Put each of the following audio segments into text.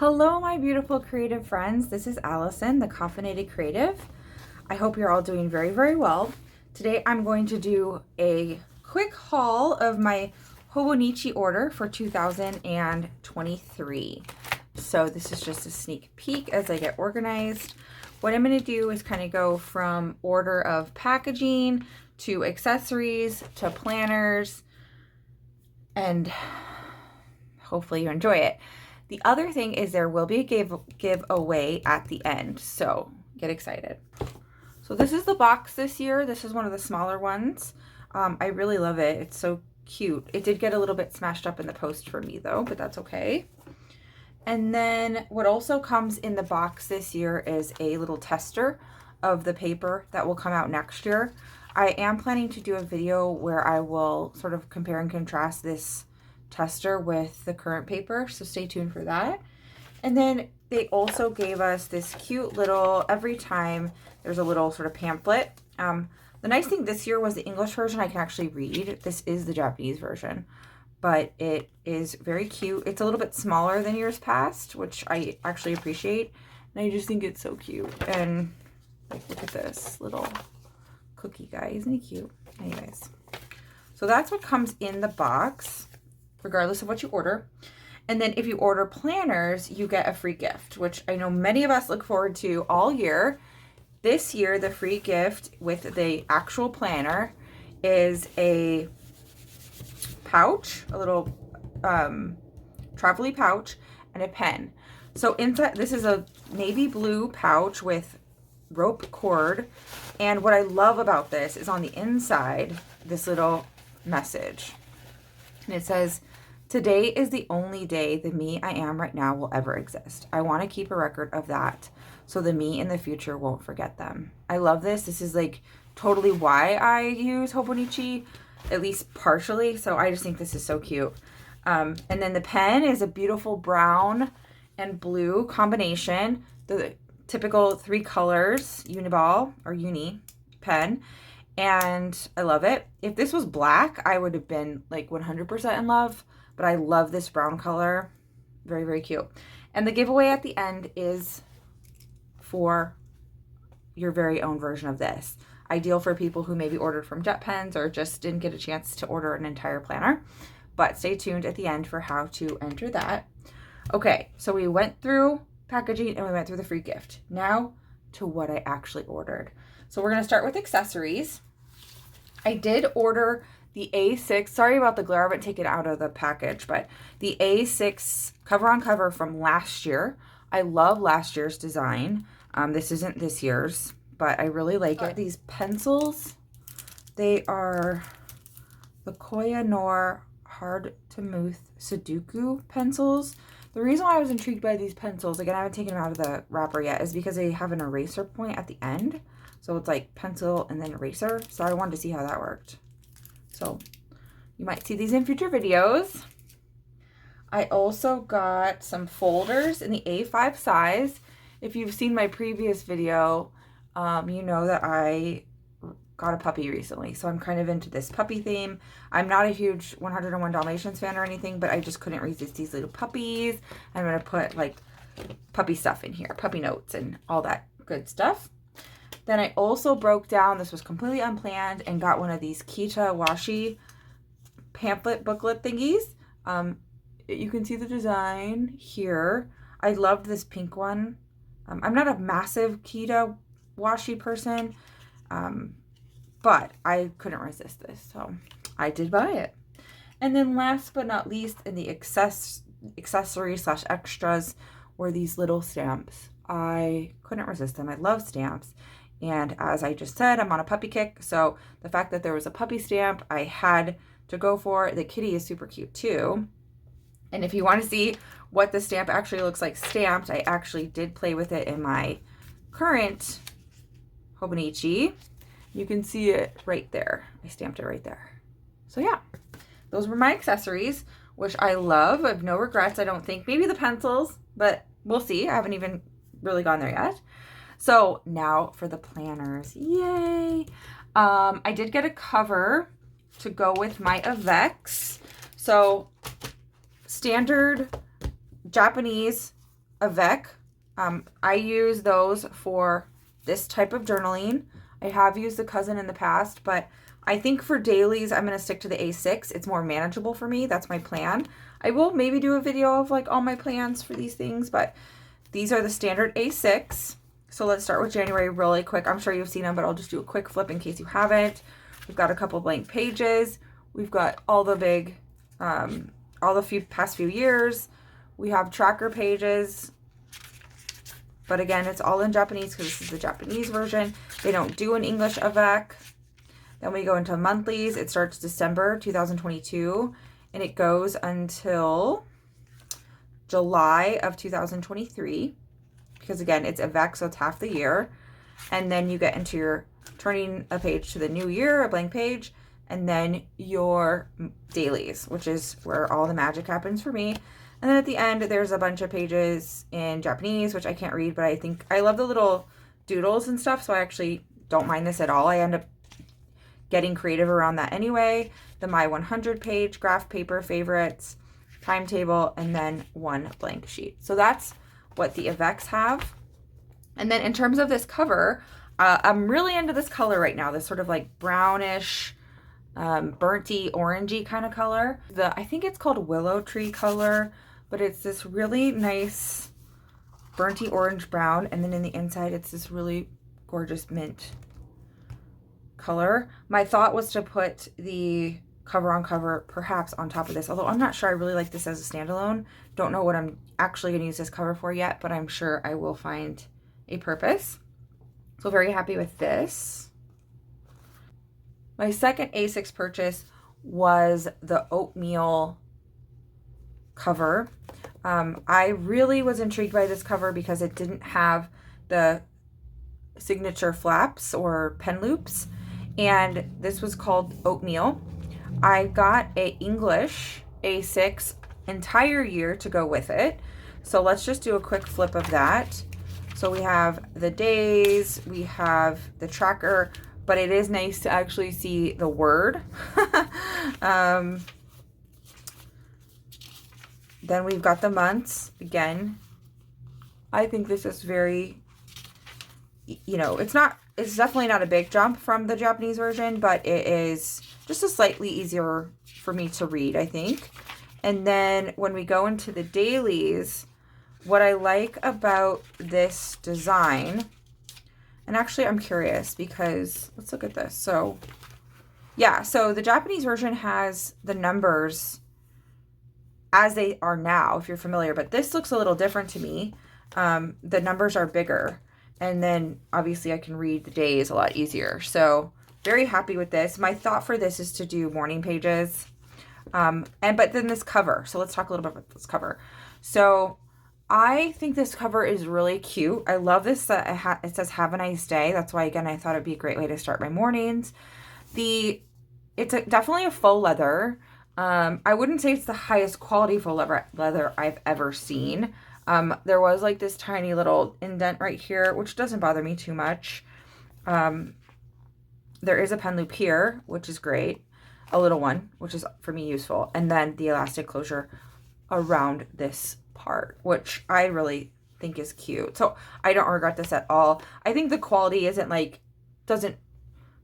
Hello, my beautiful creative friends. This is Allison, the Caffeinated Creative. I hope you're all doing very, very well. Today, I'm going to do a quick haul of my Hobonichi order for 2023. So this is just a sneak peek as I get organized. What I'm going to do is kind of go from order of packaging to accessories to planners, and hopefully you enjoy it. The other thing is there will be a giveaway at the end, so get excited. So this is the box this year. This is one of the smaller ones. I really love it. It's so cute. It did get a little bit smashed up in the post for me though, but that's okay. And then what also comes in the box this year is a little tester of the paper that will come out next year. I am planning to do a video where I will sort of compare and contrast this tester with the current paper, so stay tuned for that. And then they also gave us this cute little, every time there's a little sort of pamphlet. The nice thing this year was the English version I can actually read. This is the Japanese version, but it is very cute. It's a little bit smaller than years past, which I actually appreciate, and I just think it's so cute. And like, look at this little cookie guy, isn't he cute? Anyways, so that's what comes in the box, regardless of what you order. And then if you order planners, you get a free gift, which I know many of us look forward to all year. This year, the free gift with the actual planner is a pouch, a little travel-y pouch, and a pen. So inside, this is a navy blue pouch with rope cord. And what I love about this is on the inside, this little message. And it says, "Today is the only day the me I am right now will ever exist. I want to keep a record of that so the me in the future won't forget them." I love this. This is like totally why I use Hobonichi, at least partially. So I just think this is so cute. And then the pen is a beautiful brown and blue combination. The typical 3 colors, uniball or uni pen. And I love it. If this was black, I would have been like 100% in love. But I love this brown color. Very, very cute. And the giveaway at the end is for your very own version of this. Ideal for people who maybe ordered from Jet Pens or just didn't get a chance to order an entire planner. But stay tuned at the end for how to enter that. Okay, so we went through packaging and we went through the free gift. Now to what I actually ordered. So we're going to start with accessories. I did order the A6, sorry about the glare, I haven't taken it out of the package, but the A6 cover on cover from last year. I love last year's design. This isn't this year's, but I really like it. These pencils, they are the Koya-Noir Hard to Move Sudoku pencils. The reason why I was intrigued by these pencils, again, I haven't taken them out of the wrapper yet, is because they have an eraser point at the end. So it's like pencil and then eraser. So I wanted to see how that worked. So you might see these in future videos. I also got some folders in the A5 size. If you've seen my previous video, you know that I got a puppy recently. So I'm kind of into this puppy theme. I'm not a huge 101 Dalmatians fan or anything, but I just couldn't resist these little puppies. I'm going to put like puppy stuff in here, puppy notes and all that good stuff. Then I also broke down, this was completely unplanned, and got one of these Kita washi pamphlet booklet thingies. You can see the design here. I loved this pink one. I'm not a massive Kita washi person, but I couldn't resist this, so I did buy it. And then last but not least, in the accessories / extras were these little stamps. I couldn't resist them. I love stamps. And as I just said, I'm on a puppy kick. So the fact that there was a puppy stamp, I had to go for. The kitty is super cute too. And if you want to see what the stamp actually looks like stamped, I actually did play with it in my current Hobonichi. You can see it right there. I stamped it right there. So yeah, those were my accessories, which I love. I have no regrets, I don't think. Maybe the pencils, but we'll see. I haven't even really gone there yet. So now for the planners. Yay! I did get a cover to go with my Avex. So standard Japanese avec. I use those for this type of journaling. I have used the Cousin in the past, but I think for dailies, I'm going to stick to the A6. It's more manageable for me. That's my plan. I will maybe do a video of like all my plans for these things, but these are the standard A6. So let's start with January really quick. I'm sure you've seen them, but I'll just do a quick flip in case you haven't. We've got a couple blank pages. We've got all the big, all the past few years. We have tracker pages. But again, it's all in Japanese because this is the Japanese version. They don't do an English avec. Then we go into monthlies. It starts December 2022 and it goes until July of 2023. Because again, it's avec, so it's half the year. And then you get into your turning a page to the new year, a blank page, and then your dailies, which is where all the magic happens for me. And then at the end, there's a bunch of pages in Japanese, which I can't read, but I think I love the little doodles and stuff, so I actually don't mind this at all. I end up getting creative around that anyway. The My 100 page, graph paper, favorites, timetable, and then one blank sheet. So that's what the avecs have. And then in terms of this cover, I'm really into this color right now, this sort of like brownish, burnty, orangey kind of color. I think it's called Willow Tree color, but it's this really nice burnty orange brown, and then in the inside it's this really gorgeous mint color. My thought was to put the cover on cover perhaps on top of this, although I'm not sure I really like this as a standalone. Don't know what I'm actually going to use this cover for yet, but I'm sure I will find a purpose. So very happy with this. My second A6 purchase was the Oatmeal cover. I really was intrigued by this cover because it didn't have the signature flaps or pen loops, and this was called Oatmeal. I got a English A6 entire year to go with it. So let's just do a quick flip of that. So we have the days, we have the tracker, but it is nice to actually see the word. Then we've got the months. Again, I think this is very, you know, it's definitely not a big jump from the Japanese version, but it is just a slightly easier for me to read, I think. And then when we go into the dailies, what I like about this design, and actually I'm curious because let's look at this. So yeah, so the Japanese version has the numbers as they are now, if you're familiar, but this looks a little different to me. The numbers are bigger, and then obviously I can read the days a lot easier. So very happy with this. My thought for this is to do morning pages, but then this cover. So let's talk a little bit about this cover. So I think this cover is really cute. I love this. It says "Have a nice day." That's why, again, I thought it'd be a great way to start my mornings. It's definitely a faux leather. I wouldn't say it's the highest quality faux leather I've ever seen. There was like this tiny little indent right here, which doesn't bother me too much. There is a pen loop here, which is great. A little one, which is for me useful. And then the elastic closure around this part, which I really think is cute. So I don't regret this at all. I think the quality doesn't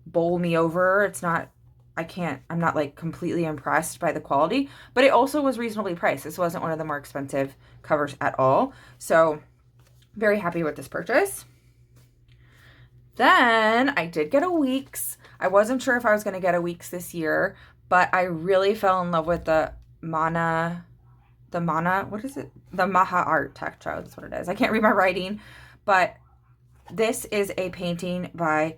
bowl me over. It's not, I'm not like completely impressed by the quality, but it also was reasonably priced. This wasn't one of the more expensive covers at all. So very happy with this purchase. Then I did get a Weeks. I wasn't sure if I was going to get a Weeks this year, but I really fell in love with the Maha Art Tactile. That's what it is. I can't read my writing, but this is a painting by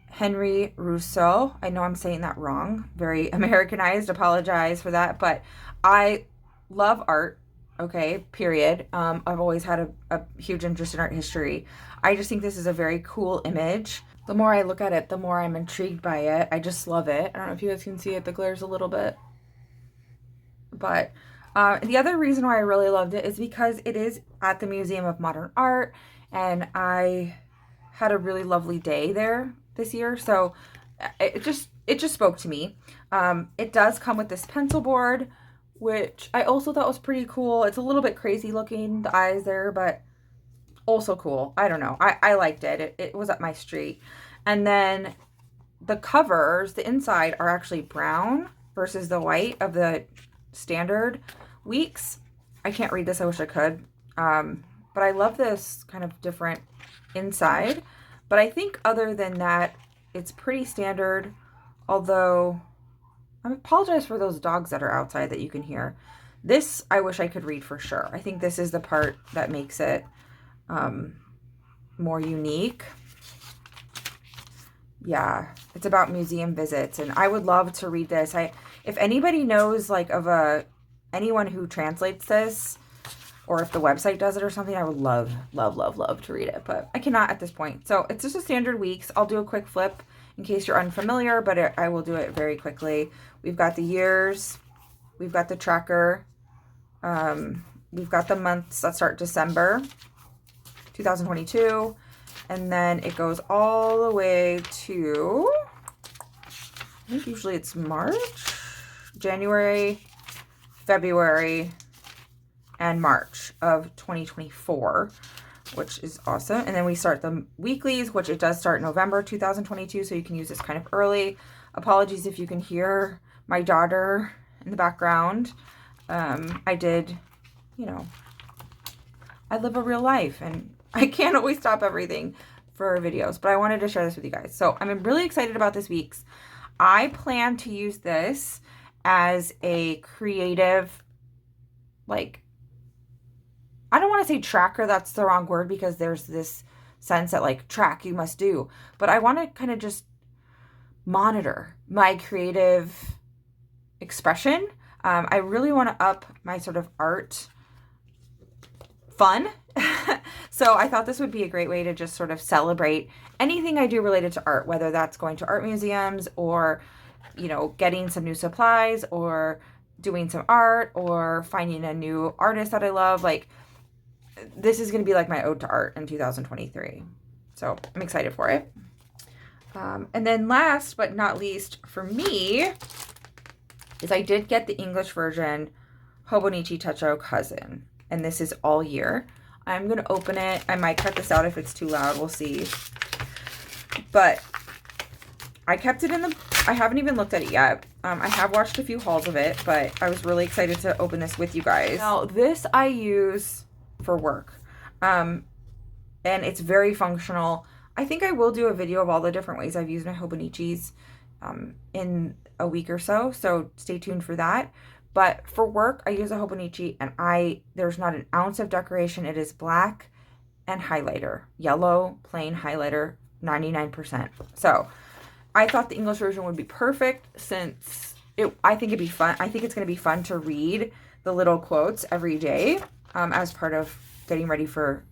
Henry Rousseau. I know I'm saying that wrong. Very Americanized. Apologize for that. But I love art. Okay, period. I've always had a huge interest in art history. I just think this is a very cool image. The more I look at it, the more I'm intrigued by it. I just love it. I don't know if you guys can see it. The glare's a little bit. But the other reason why I really loved it is because it is at the Museum of Modern Art, and I had a really lovely day there this year. So it just spoke to me. It does come with this pencil board, which I also thought was pretty cool. It's a little bit crazy looking, the eyes there, but also cool. I don't know. I liked it. It was up my street. And then the covers, the inside, are actually brown versus the white of the standard weeks. I can't read this. I wish I could. But I love this kind of different inside. But I think other than that, it's pretty standard. Although, I apologize for those dogs that are outside that you can hear. This, I wish I could read for sure. I think this is the part that makes it more unique. Yeah, it's about museum visits, and I would love to read this. If anybody knows like of anyone who translates this, or if the website does it or something, I would love, love, love, love to read it, but I cannot at this point. So it's just a standard weeks. I'll do a quick flip in case you're unfamiliar, but I will do it very quickly. We've got the years, we've got the tracker, we've got the months that start December 2022, and then it goes all the way to, I think usually it's March, January, February, and March of 2024, which is awesome. And then we start the weeklies, which it does start November 2022, so you can use this kind of early. Apologies if you can hear my daughter in the background. I did, you know, I live a real life, and I can't always stop everything for videos, but I wanted to share this with you guys. So I'm really excited about this week's. I plan to use this as a creative, like, I don't want to say tracker, that's the wrong word, because there's this sense that like track you must do, but I want to kind of just monitor my creative expression. I really want to up my sort of art fun. So I thought this would be a great way to just sort of celebrate anything I do related to art, whether that's going to art museums or, you know, getting some new supplies or doing some art or finding a new artist that I love. Like, this is going to be like my ode to art in 2023. So I'm excited for it. And then last but not least for me is I did get the English version Hobonichi Techo Cousin. And this is all year. I'm going to open it. I might cut this out if it's too loud. We'll see. But I kept it in the, I haven't even looked at it yet. I have watched a few hauls of it, but I was really excited to open this with you guys. Now, this I use for work. And it's very functional. I think I will do a video of all the different ways I've used my Hobonichis in a week or so. So stay tuned for that. But for work, I use a Hobonichi, and there's not an ounce of decoration. It is black and highlighter, yellow, plain highlighter, 99%. So I thought the English version would be perfect since I think it'd be fun. I think it's going to be fun to read the little quotes every day as part of getting ready for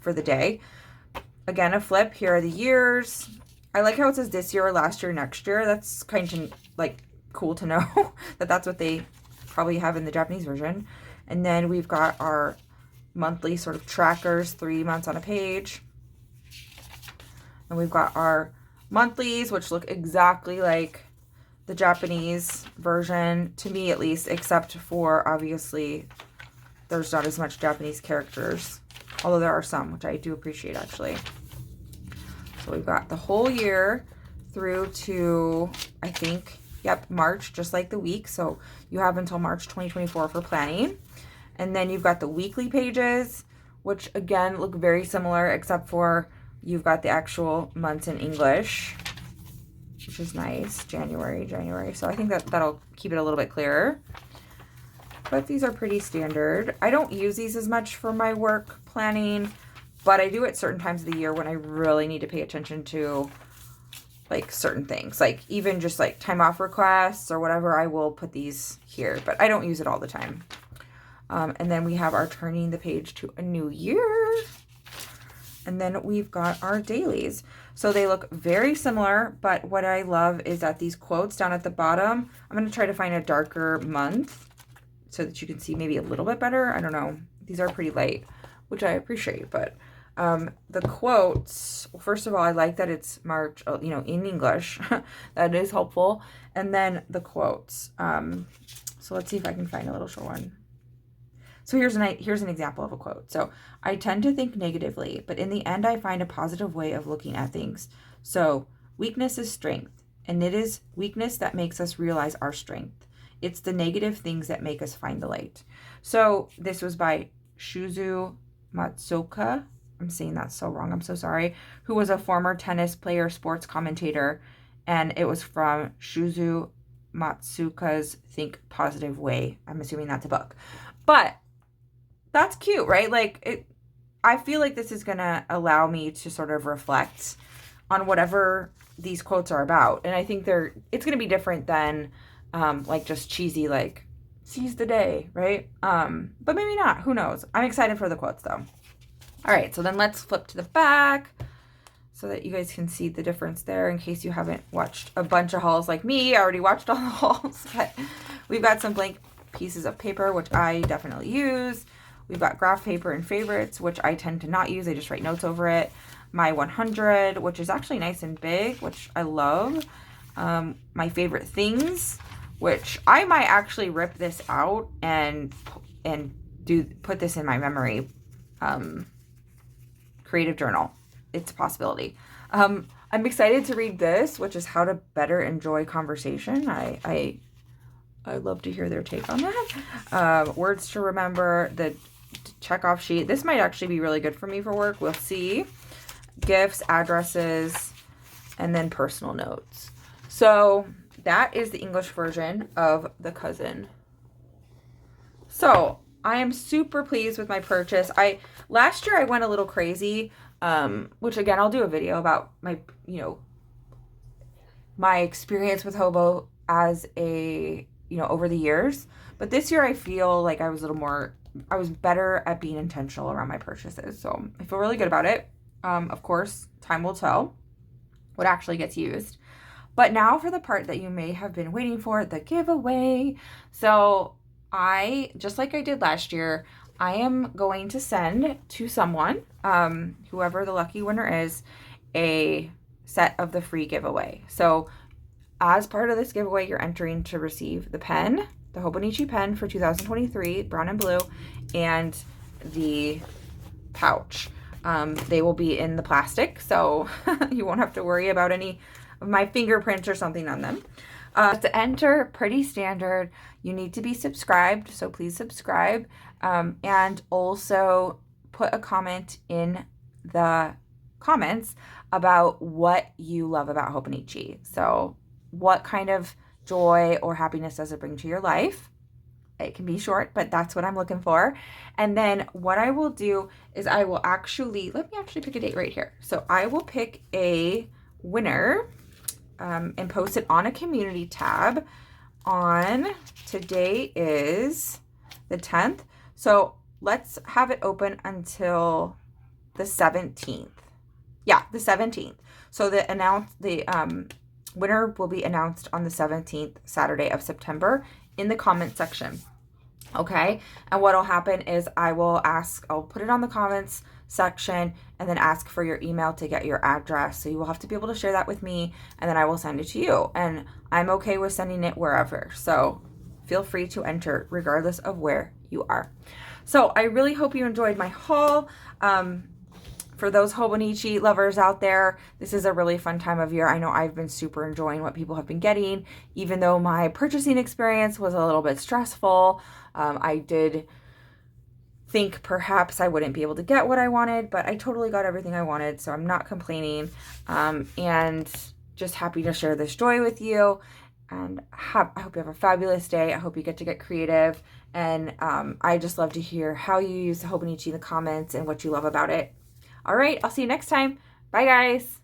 the day. Again, a flip. Here are the years. I like how it says this year, last year, next year. That's kind of like cool to know that that's what they probably have in the Japanese version. And then we've got our monthly sort of trackers, 3 months on a page. And we've got our monthlies, which look exactly like the Japanese version, to me at least, except for obviously there's not as much Japanese characters, although there are some, which I do appreciate actually. So we've got the whole year through to, I think, yep, March, just like the week. So you have until March 2024 for planning. And then you've got the weekly pages, which again look very similar, except for you've got the actual months in English, which is nice. January. So I think that'll keep it a little bit clearer. But these are pretty standard. I don't use these as much for my work planning, but I do at certain times of the year when I really need to pay attention to like certain things, like even just like time off requests or whatever, I will put these here, but I don't use it all the time. And then we have our turning the page to a new year. And then we've got our dailies. So they look very similar, but what I love is that these quotes down at the bottom, I'm going to try to find a darker month so that you can see maybe a little bit better. I don't know. These are pretty light, which I appreciate, but the quotes, well, first of all, I like that it's March, in English. That is helpful. And then the quotes. So let's see if I can find a little short one. So here's an example of a quote. So I tend to think negatively, but in the end, I find a positive way of looking at things. So weakness is strength, and it is weakness that makes us realize our strength. It's the negative things that make us find the light. So this was by Shuzu Matsuoka. I'm saying that so wrong. I'm so sorry. Who was a former tennis player, sports commentator, and it was from Shuzu Matsuoka's Think Positive Way. I'm assuming that's a book. But that's cute, right? Like, I feel like this is going to allow me to sort of reflect on whatever these quotes are about. And I think it's going to be different than like just cheesy, like, seize the day, right? But maybe not. Who knows? I'm excited for the quotes, though. All right, so then let's flip to the back so that you guys can see the difference there in case you haven't watched a bunch of hauls like me. I already watched all the hauls, but we've got some blank pieces of paper, which I definitely use. We've got graph paper and favorites, which I tend to not use. I just write notes over it. My 100, which is actually nice and big, which I love. My favorite things, which I might actually rip this out and put this in my memory creative journal. It's a possibility. I'm excited to read this, which is how to better enjoy conversation. I love to hear their take on that. Words to remember, the checkoff sheet. This might actually be really good for me for work. We'll see. Gifts, addresses, and then personal notes. So that is the English version of the cousin. So I am super pleased with my purchase. Last year I went a little crazy, which again, I'll do a video about my experience with Hobo as over the years. But this year I feel like I was better at being intentional around my purchases. So I feel really good about it. Of course, time will tell what actually gets used. But now for the part that you may have been waiting for, the giveaway. So just like I did last year, I am going to send to someone, whoever the lucky winner is, a set of the free giveaway. So as part of this giveaway, you're entering to receive the pen, the Hobonichi pen for 2023, brown and blue, and the pouch. They will be in the plastic, so you won't have to worry about any of my fingerprints or something on them. To enter, pretty standard. You need to be subscribed, so please subscribe. And also put a comment in the comments about what you love about Hobonichi. So what kind of joy or happiness does it bring to your life? It can be short, but that's what I'm looking for. And then what I will do is let me actually pick a date right here. So I will pick a winner and post it on a community tab today is the 10th. So let's have it open until the 17th. Yeah, the 17th. So the winner will be announced on the 17th Saturday of September in the comment section. Okay. And what'll happen is I'll put it on the comments section and then ask for your email to get your address. So you will have to be able to share that with me and then I will send it to you. And I'm okay with sending it wherever. So feel free to enter regardless of where you are. So I really hope you enjoyed my haul. For those Hobonichi lovers out there, this is a really fun time of year. I know I've been super enjoying what people have been getting, even though my purchasing experience was a little bit stressful. I did think perhaps I wouldn't be able to get what I wanted, but I totally got everything I wanted, so I'm not complaining. And just happy to share this joy with you. And I hope you have a fabulous day. I hope you get to get creative. And I just love to hear how you use the Hobonichi in the comments and what you love about it. All right, I'll see you next time. Bye, guys.